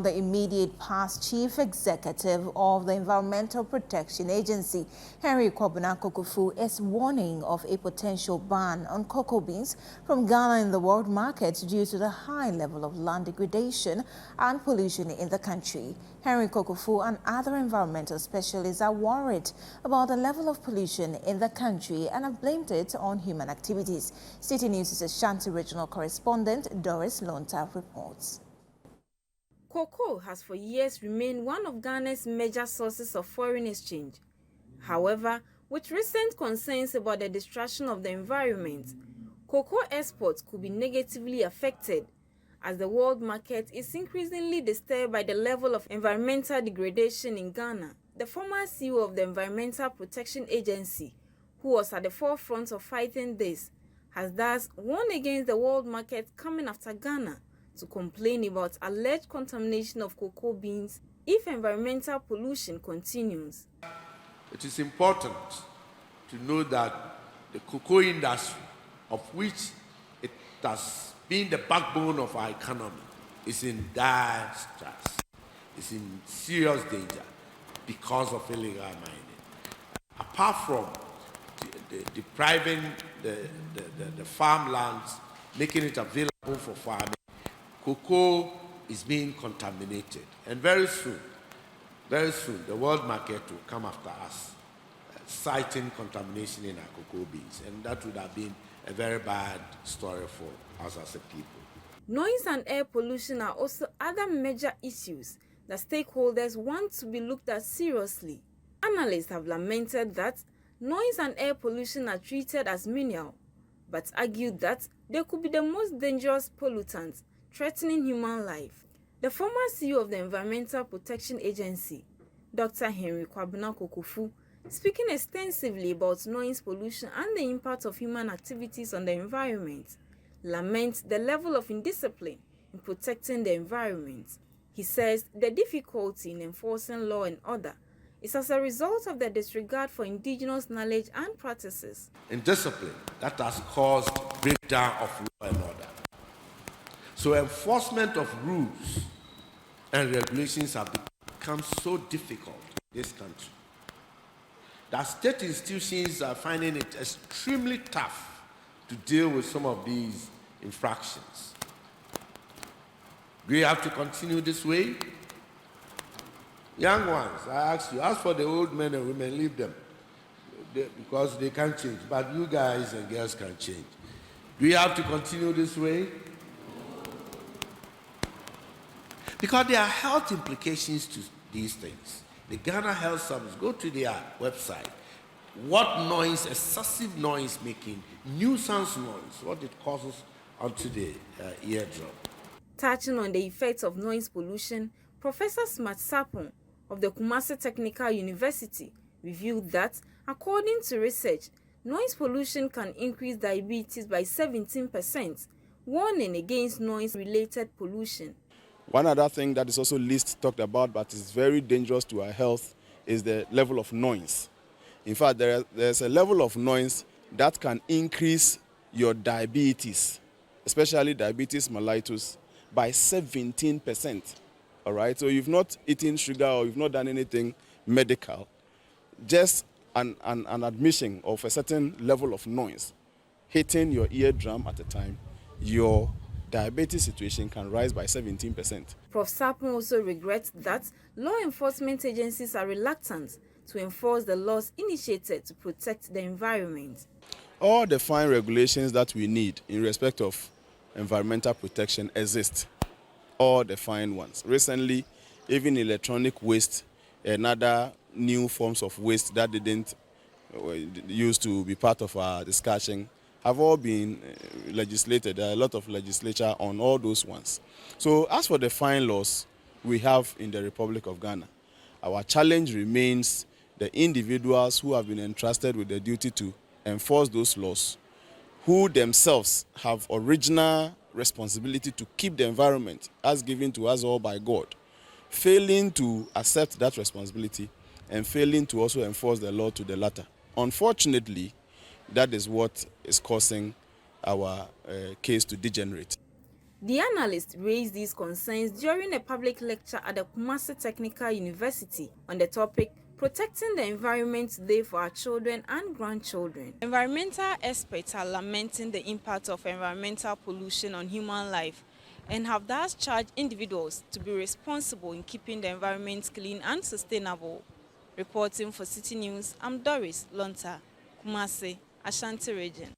the immediate past chief executive of the Environmental Protection Agency, Henry Kwabena, is warning of a potential ban on cocoa beans from Ghana in the world market due to the high level of land degradation and pollution in the country. Henry Kokofu and other environmental specialists are worried about the level of pollution in the country and have blamed it on human activities. Citi News' Ashanti regional correspondent Doris Lonta reports. Cocoa has for years remained one of Ghana's major sources of foreign exchange. However, with recent concerns about the destruction of the environment, cocoa exports could be negatively affected as the world market is increasingly disturbed by the level of environmental degradation in Ghana. The former CEO of the Environmental Protection Agency, who was at the forefront of fighting this, has thus warned against the world market coming after Ghana to complain about alleged contamination of cocoa beans if environmental pollution continues. It is important to know that the cocoa industry, of which it has been the backbone of our economy, is in dire stress, is in serious danger because of illegal mining. Apart from depriving the farmlands, making it available for farming, cocoa is being contaminated. And very soon, the world market will come after us, citing contamination in our cocoa beans. And that would have been a very bad story for us as a people. Noise and air pollution are also other major issues that stakeholders want to be looked at seriously. Analysts have lamented that noise and air pollution are treated as menial, but argued that they could be the most dangerous pollutants threatening human life. The former CEO of the Environmental Protection Agency, Dr. Henry Kwabena, speaking extensively about noise pollution and the impact of human activities on the environment, laments the level of indiscipline in protecting the environment. He says the difficulty in enforcing law and order is as a result of the disregard for indigenous knowledge and practices. Indiscipline that has caused breakdown of law and order. So enforcement of rules and regulations have become so difficult in this country that state institutions are finding it extremely tough to deal with some of these infractions. Do we have to continue this way? Young ones, I ask you, as for the old men and women, leave them because they can't change. But you guys and girls can change. Do we have to continue this way? Because there are health implications to these things. The Ghana Health Service, go to their website. What noise, excessive noise making, nuisance noise, what it causes onto the eardrum. Touching on the effects of noise pollution, Professor Smart Sapon of the Kumasi Technical University revealed that, according to research, noise pollution can increase diabetes by 17%, warning against noise-related pollution. One other thing that is also least talked about but is very dangerous to our health is the level of noise. In fact, there's a level of noise that can increase your diabetes, especially diabetes mellitus, by 17%. All right, so you've not eaten sugar or you've not done anything medical, just an admission of a certain level of noise hitting your eardrum at a time, your diabetes situation can rise by 17%. Prof. Sapon also regrets that law enforcement agencies are reluctant to enforce the laws initiated to protect the environment. All the fine regulations that we need in respect of environmental protection exist. All the fine ones. Recently, even electronic waste and other new forms of waste that didn't used to be part of our discussion have all been legislated. There are a lot of legislature on all those ones. So as for the fine laws we have in the Republic of Ghana, our challenge remains the individuals who have been entrusted with the duty to enforce those laws, who themselves have original responsibility to keep the environment as given to us all by God, failing to accept that responsibility and failing to also enforce the law to the latter. Unfortunately, that is what is causing our case to degenerate. The analyst raised these concerns during a public lecture at the Kumasi Technical University on the topic Protecting the Environment Today for Our Children and Grandchildren. Environmental experts are lamenting the impact of environmental pollution on human life and have thus charged individuals to be responsible in keeping the environment clean and sustainable. Reporting for Citi News, I'm Doris Lonta, Kumasi, Ashanti Region.